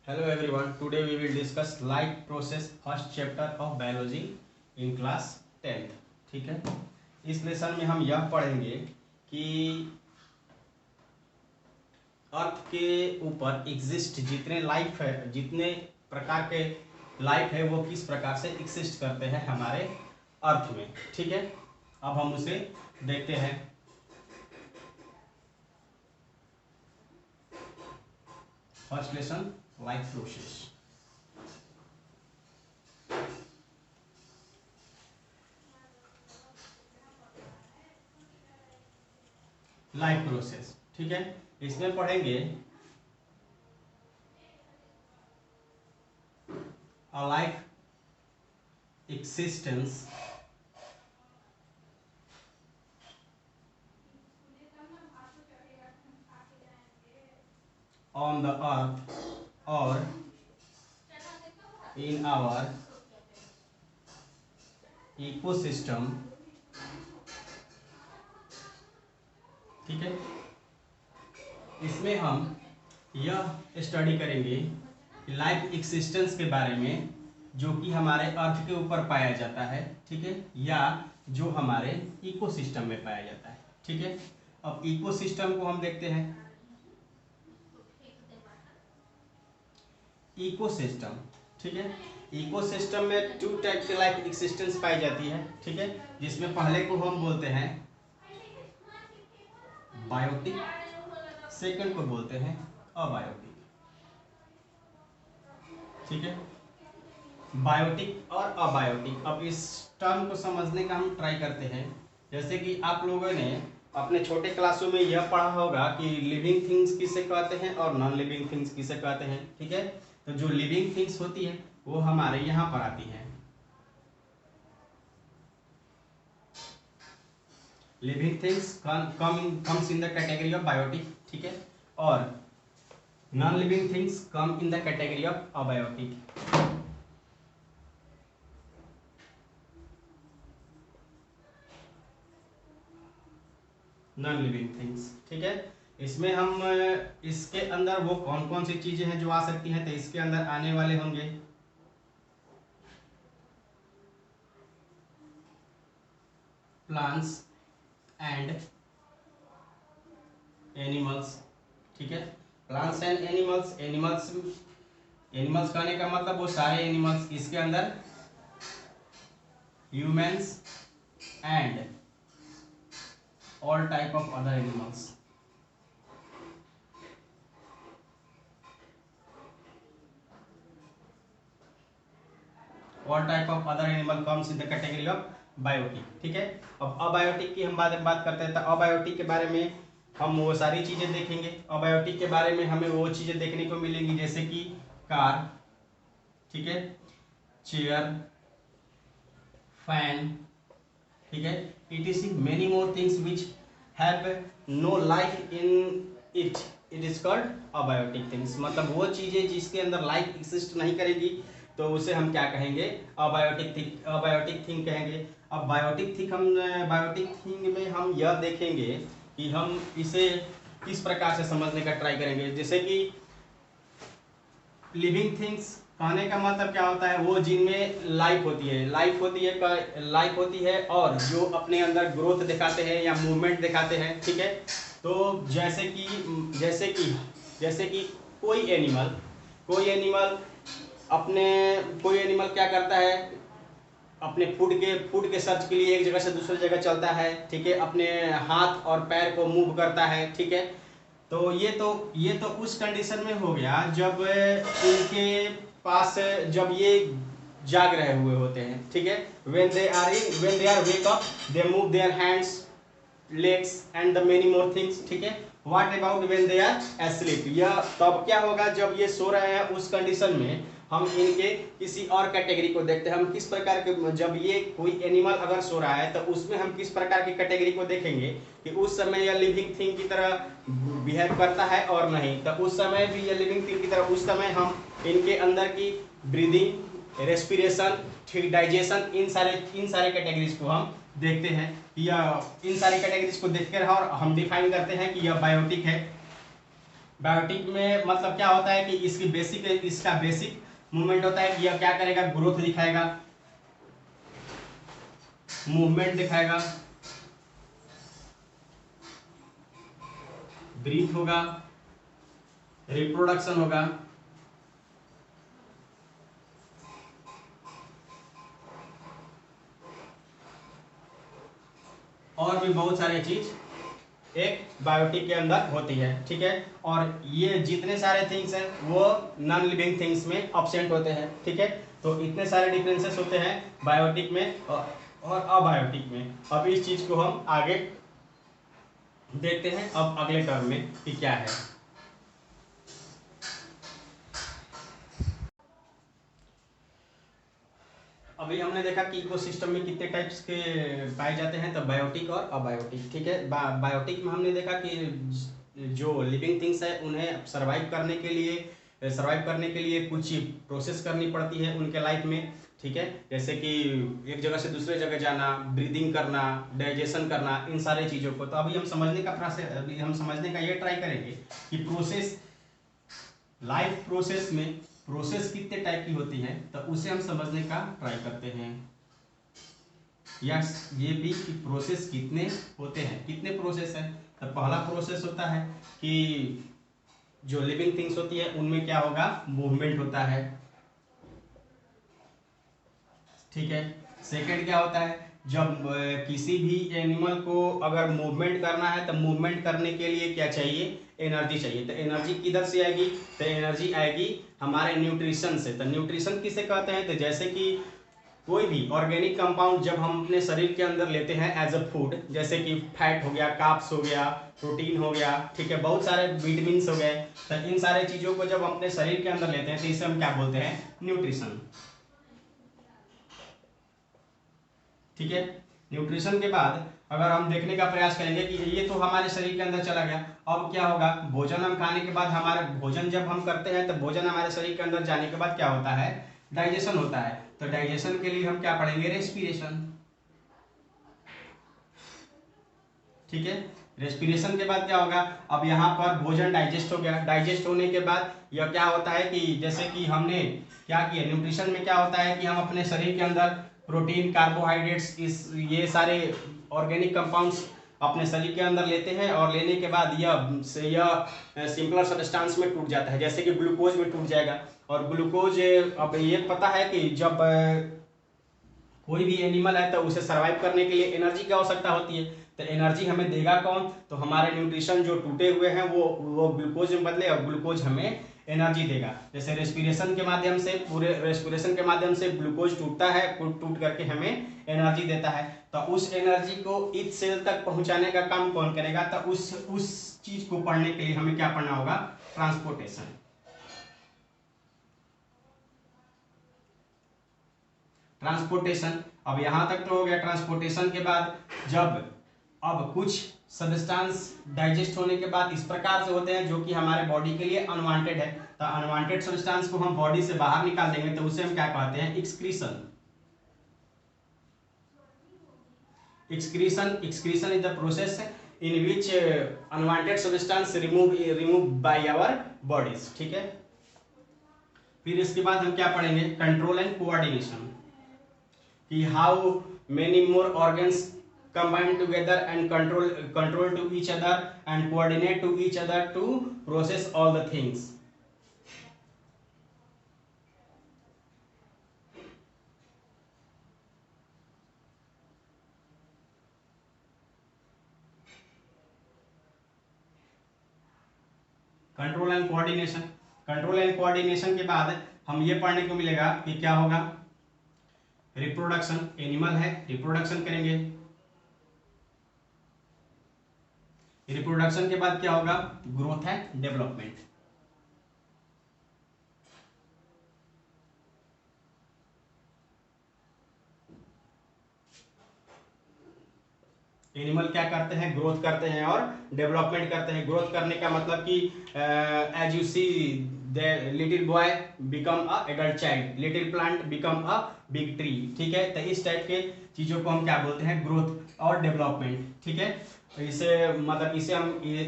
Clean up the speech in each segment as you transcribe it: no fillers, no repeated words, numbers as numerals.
Hello everyone. Today we will discuss life process first chapter of biology in class 10th. ठीक है, इस lesson में हम यह पढ़ेंगे कि अर्थ के ऊपर एग्जिस्ट जितने लाइफ है, जितने प्रकार के लाइफ है वो किस प्रकार से एग्जिस्ट करते हैं हमारे अर्थ में। ठीक है, अब हम उसे देखते हैं। First lesson life process. Life process, ठीक है, इसमें पढ़ेंगे a life existence on the earth or in our ecosystem। ठीक है, इसमें हम यह स्टडी करेंगे कि लाइफ एक्सिस्टेंस के बारे में जो कि हमारे अर्थ के ऊपर पाया जाता है। ठीक है, या जो हमारे इकोसिस्टम में पाया जाता है। ठीक है, अब इकोसिस्टम को हम देखते हैं। इकोसिस्टम, ठीक है, इकोसिस्टम में टू टाइप की लाइफ एक्सिस्टेंस पाई जाती है। ठीक है, जिसमें पहले को हम बोलते हैं बायोटिक, सेकंड को बोलते हैं अबायोटिक। ठीक है, बायोटिक और अबायोटिक। अब इस टर्म को समझने का हम ट्राई करते हैं। जैसे कि आप लोगों ने अपने छोटे क्लासों में यह पढ़ा होगा कि लिविंग थिंग्स किसे कहते हैं और नॉन लिविंग थिंग्स किसे कहते हैं। ठीक है, तो जो लिविंग थिंग्स होती है वो हमारे यहाँ पर आती है। Living things comes in the category of biotic. ठीक है, और non living things come in the category of abiotic. Non living things, ठीक है, इसमें हम इसके अंदर वो कौन कौन सी चीजें हैं जो आ सकती हैं, तो इसके अंदर आने वाले होंगे प्लांट्स एंड एनिमल्स। ठीक है, प्लांट्स एंड एनिमल्स। एनिमल्स कहने का मतलब वो सारे एनिमल्स। इसके अंदर humans and all type of other animals. All type of other animal comes in the category of biotic. ठीक है, अब अबायोटिक की हम बात करते हैं। तो अबायोटिक के बारे में हम वो सारी चीजें देखेंगे। अबायोटिक के बारे में हमें वो चीजें देखने को मिलेंगी जैसे कि कार, ठीक है, चेयर, फैन, ठीक है, etc many more things which have no life in it is called abiotic things। मतलब वो चीजें जिसके अंदर लाइफ एक्सिस्ट नहीं करेगी तो उसे हम क्या कहेंगे, अबायोटिक थिंग कहेंगे। अब बायोटिक थिंग में हम यह देखेंगे कि हम इसे किस प्रकार से समझने का ट्राई करेंगे। जैसे कि लिविंग थिंग्स कहने का मतलब क्या होता है, वो जिनमें लाइफ होती है और जो अपने अंदर ग्रोथ दिखाते हैं या मूवमेंट दिखाते हैं। ठीक है, तो जैसे कि कोई एनिमल क्या करता है, अपने फूड के सर्च के लिए एक जगह से दूसरी जगह चलता है। ठीक है, अपने हाथ और पैर को मूव करता है। ठीक है, तो ये तो उस कंडीशन में हो गया जब इनके पास जब ये जाग रहे हुए होते हैं। ठीक है, when they are wake up they move their hands, legs and the many more things। ठीक है, what about when they are asleep? यह तब क्या होगा जब ये सो रहे हैं। उस कंडीशन में हम इनके किसी और कैटेगरी को देखते हैं। हम किस प्रकार के, जब ये कोई एनिमल अगर सो रहा है तो उसमें हम किस प्रकार की कैटेगरी को देखेंगे कि उस समय यह लिविंग थिंग की तरह बिहेव करता है और नहीं। तो उस समय भी यह लिविंग थिंग की तरह, उस समय हम इनके अंदर की ब्रीदिंग, रेस्पिरेशन, ठीक, डाइजेशन, इन सारे कैटेगरीज को हम देखते हैं। या इन सारी कैटेगरीज को देखकर और हम डिफाइन करते हैं कि यह बायोटिक है बायोटिक में मतलब क्या होता है कि इसका बेसिक मूवमेंट होता है कि यह क्या करेगा, ग्रोथ दिखाएगा, मूवमेंट दिखाएगा, ब्रीथ होगा, रिप्रोडक्शन होगा, और भी बहुत सारे चीज एक बायोटिक के अंदर होती है, ठीक है। और ये जितने सारे थिंग्स हैं वो नॉन लिविंग थिंग्स में अब्सेंट होते हैं, ठीक है। तो इतने सारे डिफरेंसेस होते हैं बायोटिक में और अबायोटिक में। अब इस चीज को हम आगे देखते हैं अब अगले टर्म में कि क्या है। अभी हमने देखा कि इकोसिस्टम में कितने टाइप्स के पाए जाते हैं, तो बायोटिक और अबायोटिक, ठीक है। बायोटिक में हमने देखा कि जो लिविंग थिंग्स है उन्हें सर्वाइव करने के लिए कुछ प्रोसेस करनी पड़ती है उनके लाइफ में, ठीक है। जैसे कि एक जगह से दूसरे जगह जाना, ब्रीदिंग करना, डाइजेशन करना, इन सारे चीज़ों को। तो अभी हम समझने का ये ट्राई करेंगे कि लाइफ प्रोसेस में प्रोसेस कितने टाइप की होती है, तो उसे हम समझने का ट्राई करते हैं। या ये भी कि प्रोसेस कितने होते हैं, कितने प्रोसेस है। तो पहला प्रोसेस होता है कि जो लिविंग थिंग्स होती है उनमें क्या होगा, मूवमेंट होता है, ठीक है। सेकंड क्या होता है, जब किसी भी एनिमल को अगर मूवमेंट करना है तो मूवमेंट करने के लिए क्या चाहिए, एनर्जी चाहिए। तो एनर्जी किधर से आएगी, तो एनर्जी आएगी हमारे न्यूट्रिशन से। तो न्यूट्रिशन किसे कहते हैं, तो जैसे कि कोई भी ऑर्गेनिक कंपाउंड जब हम अपने शरीर के अंदर लेते हैं एज अ फूड, जैसे कि फैट हो गया, कार्ब्स हो गया, प्रोटीन हो गया, ठीक है, बहुत सारे विटामिन्स हो गए, तो इन सारे चीज़ों को जब हम अपने शरीर के अंदर लेते हैं तो इसे हम क्या बोलते हैं, न्यूट्रिशन, ठीक है। न्यूट्रिशन के बाद अगर हम देखने का प्रयास करेंगे कि ये तो हमारे शरीर के अंदर चला गया, अब क्या होगा, भोजन हम खाने के बाद हमारे भोजन जब हम करते हैं तो भोजन हमारे शरीर के अंदर जाने के बाद क्या होता है, डाइजेशन होता है। तो डाइजेशन के लिए हम क्या पढ़ेंगे, रेस्पिरेशन, ठीक है। रेस्पिरेशन के बाद क्या होगा, अब यहाँ पर भोजन डाइजेस्ट हो गया, डाइजेस्ट होने के बाद यह क्या होता है कि जैसे कि हमने क्या किया, न्यूट्रिशन में क्या होता है कि हम अपने शरीर के अंदर प्रोटीन, कार्बोहाइड्रेट्स, ये सारे ऑर्गेनिक कंपाउंड्स अपने शरीर के अंदर लेते हैं, और लेने के बाद यह सिंपलर सब्सटेंस में टूट जाता है, जैसे कि ग्लूकोज में टूट जाएगा। और ग्लूकोज, अब ये पता है कि जब कोई भी एनिमल है तो उसे सर्वाइव करने के लिए एनर्जी की आवश्यकता होती है। तो एनर्जी हमें देगा कौन, तो हमारे न्यूट्रिशन जो टूटे हुए हैं वो ग्लूकोज में बदले, और ग्लूकोज हमें एनर्जी देगा। जैसे रेस्पिरेशन के माध्यम से ग्लूकोज टूटता है, टूट करके हमें एनर्जी देता है। तो उस एनर्जी को इस सेल तक पहुंचाने का काम कौन करेगा, तो उस चीज को पढ़ने के लिए हमें क्या पढ़ना होगा, ट्रांसपोर्टेशन। ट्रांसपोर्टेशन, अब यहां तक तो हो गया। ट्रांसपोर्टेशन के बाद जब अब कुछ सब्सटेंस डाइजेस्ट होने के बाद इस प्रकार से होते हैं जो कि हमारे बॉडी के लिए अनवांटेड है, तो अनवांटेड सब्सटेंस को हम बॉडी से बाहर निकाल देंगे, तो उसे हम क्या कहते हैं, excretion. Excretion is the process in which unwanted substance remove by our bodies, ठीक है। फिर इसके बाद हम क्या पढ़ेंगे, कंट्रोल एंड कोऑर्डिनेशन, कि how many more organs combine together and control to each other and coordinate to each other to process all the things. Control and coordination के बाद हम ये पढ़ने को मिलेगा कि क्या होगा, रिप्रोडक्शन, एनिमल है रिप्रोडक्शन करेंगे, रिप्रोडक्शन के बाद क्या होगा, ग्रोथ है, डेवलपमेंट। एनिमल क्या करते हैं, ग्रोथ करते हैं और डेवलपमेंट करते हैं। ग्रोथ करने का मतलब कि as you see the little boy become a adult child, little plant become a big tree, ठीक है। तो इस टाइप के चीजों को हम क्या बोलते हैं, ग्रोथ और डेवलपमेंट, ठीक है। इसे मतलब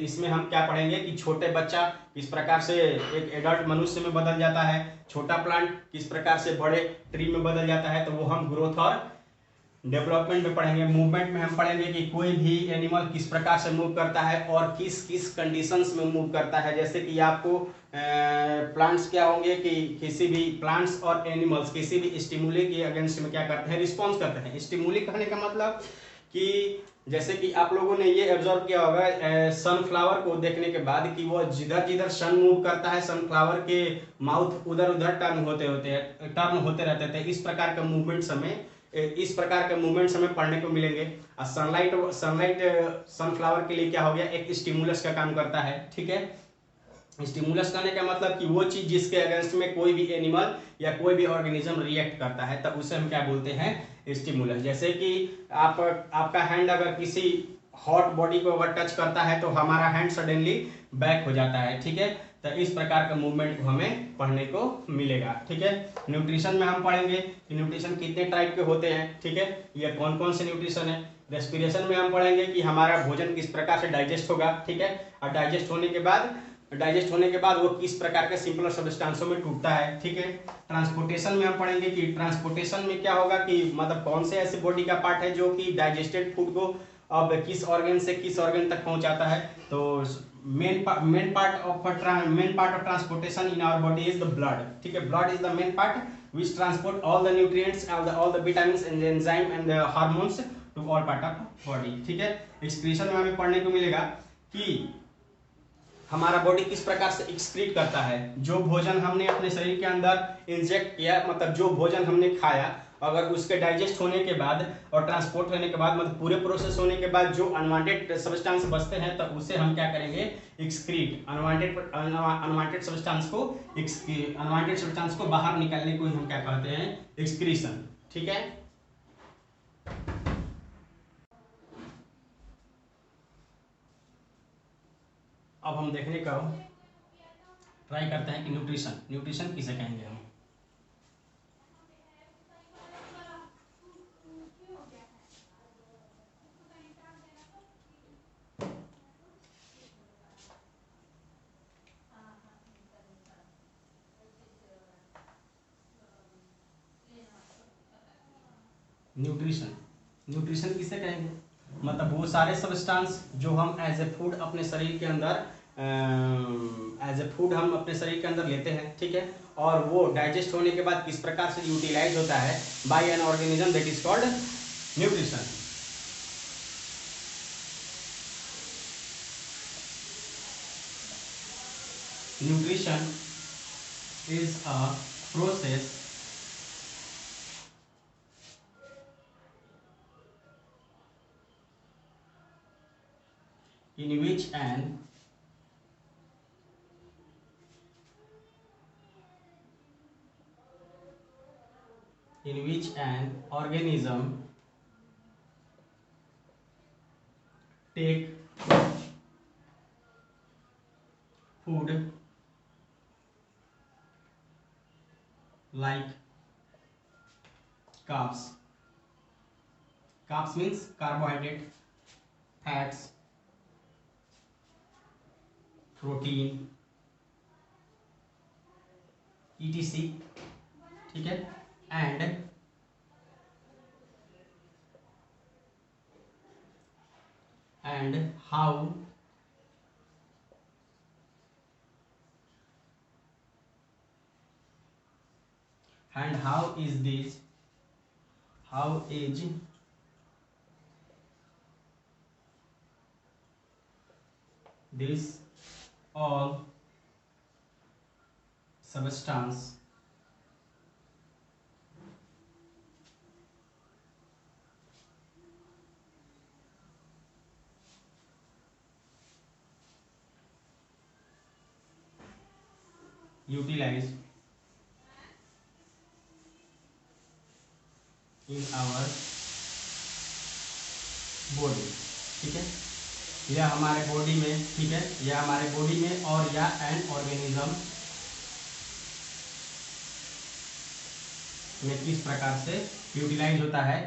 इसमें हम क्या पढ़ेंगे कि छोटे बच्चा किस प्रकार से एक एडल्ट मनुष्य में बदल जाता है, छोटा प्लांट किस प्रकार से बड़े ट्री में बदल जाता है, तो वो हम ग्रोथ और डेवलपमेंट में पढ़ेंगे। मूवमेंट में हम पढ़ेंगे कि कोई भी एनिमल किस प्रकार से मूव करता है और किस किस कंडीशंस में मूव करता है। जैसे कि आपको प्लांट्स क्या होंगे कि किसी भी प्लांट्स और एनिमल्स किसी भी स्टिमुली के अगेंस्ट में क्या करते हैं, रिस्पॉन्स करते हैं। स्टिमुली कहने का मतलब कि जैसे कि आप लोगों ने ये ऑब्जर्व किया होगा सनफ्लावर को देखने के बाद कि वो जिधर जिधर सन मूव करता है सनफ्लावर के माउथ उधर उधर टर्न होते रहते थे। इस प्रकार का मूवमेंट्स हमें पढ़ने को मिलेंगे। और सनलाइट सनफ्लावर के लिए क्या हो गया, एक स्टिमुलस का काम करता है। ठीक है, स्टिमुलस करने का मतलब कि वो चीज जिसके अगेंस्ट में कोई भी एनिमल या कोई भी ऑर्गेनिज्म रिएक्ट करता है तब उसे हम क्या बोलते हैं, स्टिमुलस। जैसे कि आपका हैंड अगर किसी हॉट बॉडी को अगर टच करता है तो हमारा हैंड सडनली बैक हो जाता है। ठीक है, तो इस प्रकार का मूवमेंट को हमें पढ़ने को मिलेगा। ठीक है, न्यूट्रिशन में हम पढ़ेंगे कि न्यूट्रिशन कितने टाइप के होते हैं। ठीक है, ये कौन कौन से न्यूट्रिशन है। रेस्पिरेशन में हम पढ़ेंगे कि हमारा भोजन किस प्रकार से डाइजेस्ट होगा। ठीक है, और डाइजेस्ट होने के बाद वो किस प्रकार के सिंपल सब्सटेंसों में टूटता है। ठीक है, ट्रांसपोर्टेशन में हम पढ़ेंगे कि ट्रांसपोर्टेशन में क्या होगा कि मतलब कौन से ऐसे बॉडी का पार्ट है जो कि डाइजेस्टेड फूड को अब किस ऑर्गन से किस ऑर्गन तक पहुंचाता है। तो main part of transportation in our body is the blood. ठीक है, blood is the main part which transport all the nutrients and all the vitamins and the enzyme and the hormones to all part of body। ठीक है, excretion में हमें पढ़ने को मिलेगा कि हमारा बॉडी किस प्रकार से एक्सक्रीट करता है। जो भोजन हमने अपने शरीर के अंदर इंजेक्ट किया, मतलब जो भोजन हमने खाया, अगर उसके डाइजेस्ट होने के बाद और ट्रांसपोर्ट होने के बाद, मतलब पूरे प्रोसेस होने के बाद जो अनवांटेड सब्सटेंस बचते हैं तो उसे हम क्या करेंगे, एक्सक्रीट। अनवांटेड सब्सटेंस को बाहर निकालने को हम क्या कहते हैं, एक्सक्रीशन। ठीक है, अब हम देखने का ट्राई करते हैं कि न्यूट्रिशन किसे कहेंगे हम। न्यूट्रिशन किसे कहेंगे, मतलब वो सारे सब्सटेंस जो हम एज ए फूड अपने शरीर के अंदर लेते हैं। ठीक है, और वो डाइजेस्ट होने के बाद किस प्रकार से यूटिलाइज होता है by an organism, that is called nutrition. Nutrition is a process in which an organism take food like carbs means carbohydrate, fats, protein, etc। ठीक है, and how is this all substance utilized in our body। ठीक है, यह हमारे body में, ठीक है, यह हमारे बॉडी में और या एन ऑर्गेनिज्म में किस प्रकार से यूटिलाइज होता है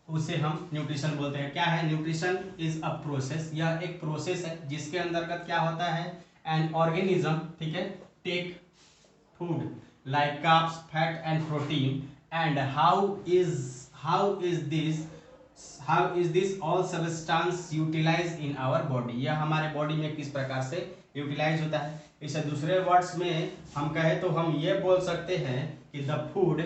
उसे हम न्यूट्रिशन बोलते हैं। क्या है न्यूट्रिशन? इज अ प्रोसेस, यह एक प्रोसेस है जिसके अंतर्गत क्या होता है, एन ऑर्गेनिज्म, ठीक है, take food like carbs, fat and protein, and how is this all substance utilise in our body, यह हमारे बॉडी में किस प्रकार से यूटिलाइज होता है। इसे दूसरे वर्ड्स में हम कहें तो हम ये बोल सकते हैं कि the food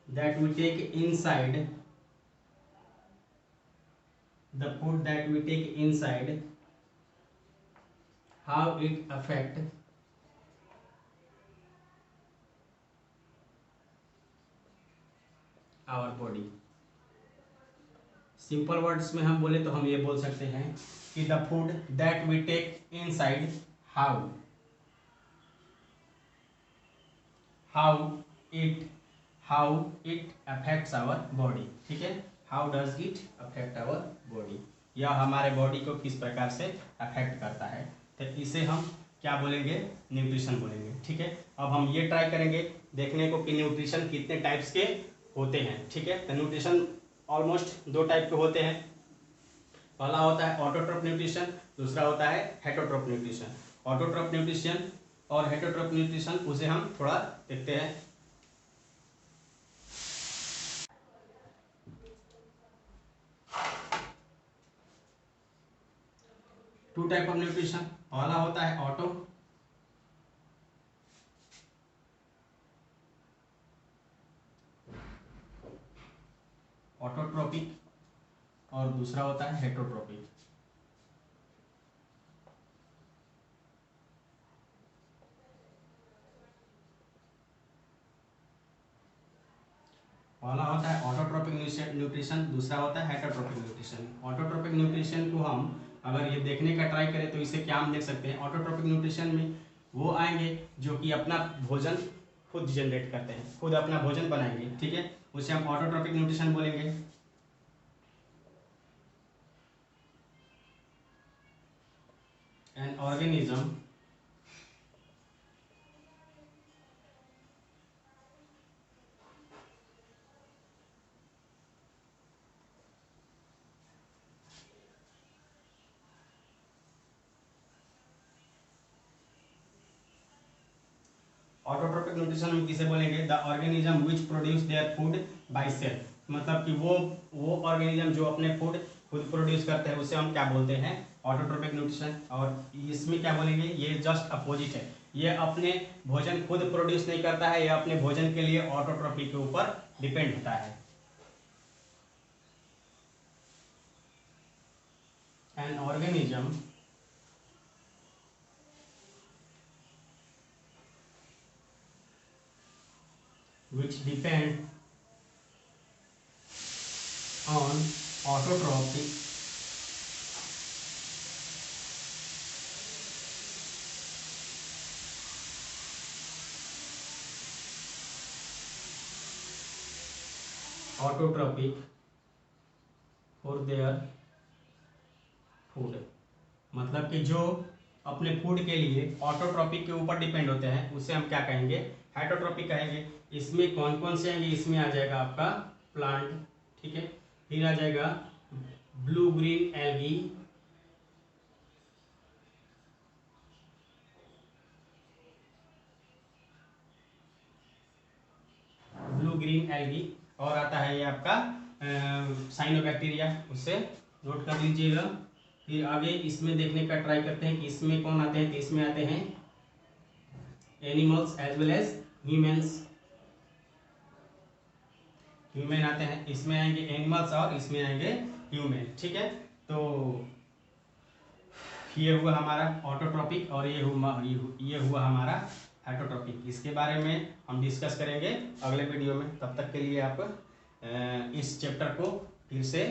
that we take inside, the food that we take inside, how it affect our body। Simple words में हम बोले तो हम ये बोल सकते हैं कि the food that we take inside, how it affects our body, ठीक है, how does it affect our body, यह हमारे बॉडी को किस प्रकार से अफेक्ट करता है। तो इसे हम क्या बोलेंगे, न्यूट्रिशन बोलेंगे, ठीक है। अब हम ये ट्राई करेंगे देखने को कि न्यूट्रिशन कितने टाइप्स के होते हैं, ठीक है। तो न्यूट्रिशन ऑलमोस्ट दो टाइप के होते हैं। पहला होता है ऑटोट्रोफ न्यूट्रिशन, दूसरा होता है हेटरोट्रोफ न्यूट्रिशन। ऑटोट्रोफ न्यूट्रिशन और हेटरोट्रोफ न्यूट्रिशन उसे हम थोड़ा देखते हैं। टू टाइप ऑफ न्यूट्रिशन, पहला होता है ऑटोट्रोपिक और दूसरा होता है हेटरोट्रोपिक। पहला होता है ऑटोट्रोपिक न्यूट्रिशन, दूसरा होता है हेटरोट्रोपिक न्यूट्रिशन। ऑटोट्रोपिक न्यूट्रिशन को हम अगर ये देखने का ट्राई करें तो इसे क्या हम देख सकते हैं, ऑटोट्रोपिक न्यूट्रिशन में वो आएंगे जो कि अपना भोजन खुद जनरेट करते हैं, खुद अपना भोजन बनाएंगे, ठीक है, उसे हम ऑटोट्रोपिक न्यूट्रिशन बोलेंगे। एन ऑर्गेनिज्म ऑटोट्रोपिक न्यूट्रिशन हम किसे बोलेंगे, the organism which produce their food by self, मतलब कि वो ऑर्गेनिज्म जो अपने फूड खुद प्रोड्यूस करते हैं उसे हम क्या बोलते हैं, ऑटोट्रोपिक न्यूट्रिशन। और इसमें क्या बोलेंगे, ये जस्ट अपोजिट है, ये अपने भोजन खुद प्रोड्यूस नहीं करता है, ये अपने भोजन के लिए ऑटोट्रोपिक के ऊपर डिपेंड होता है। An organism which depend on autotrophic for their food, मतलब कि जो अपने फूड के लिए ऑटोट्रोपिक के ऊपर डिपेंड होते हैं उसे हम क्या कहेंगे, हेटरोट्रोपिक कहेंगे। इसमें कौन कौन से आएंगे, इसमें आ जाएगा आपका प्लांट, ठीक है, फिर आ जाएगा ब्लू ग्रीन एल्गी, और आता है ये आपका साइनोबैक्टीरिया, उससे नोट कर लीजिएगा। फिर आगे इसमें देखने का ट्राई करते हैं कि इसमें कौन आते हैं, तो इसमें आते हैं animals as well as human आते हैं, इसमें आएंगे एनिमल्स और इसमें आएंगे ह्यूमन, ठीक है। तो ये हुआ हमारा ऑटोट्रोपिक और ये हुआ हमारा हेटरोट्रोपिक। इसके बारे में हम डिस्कस करेंगे अगले वीडियो में। तब तक के लिए आप इस चैप्टर को फिर से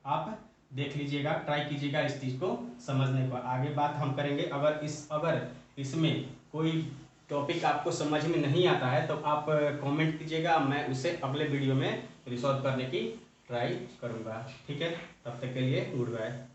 आप देख लीजिएगा, ट्राई कीजिएगा इस चीज़ को समझने को। आगे बात हम करेंगे, अगर इसमें कोई टॉपिक आपको समझ में नहीं आता है तो आप कमेंट कीजिएगा, मैं उसे अगले वीडियो में रिसॉल्व करने की ट्राई करूँगा। ठीक है, तब तक के लिए गुड बाय।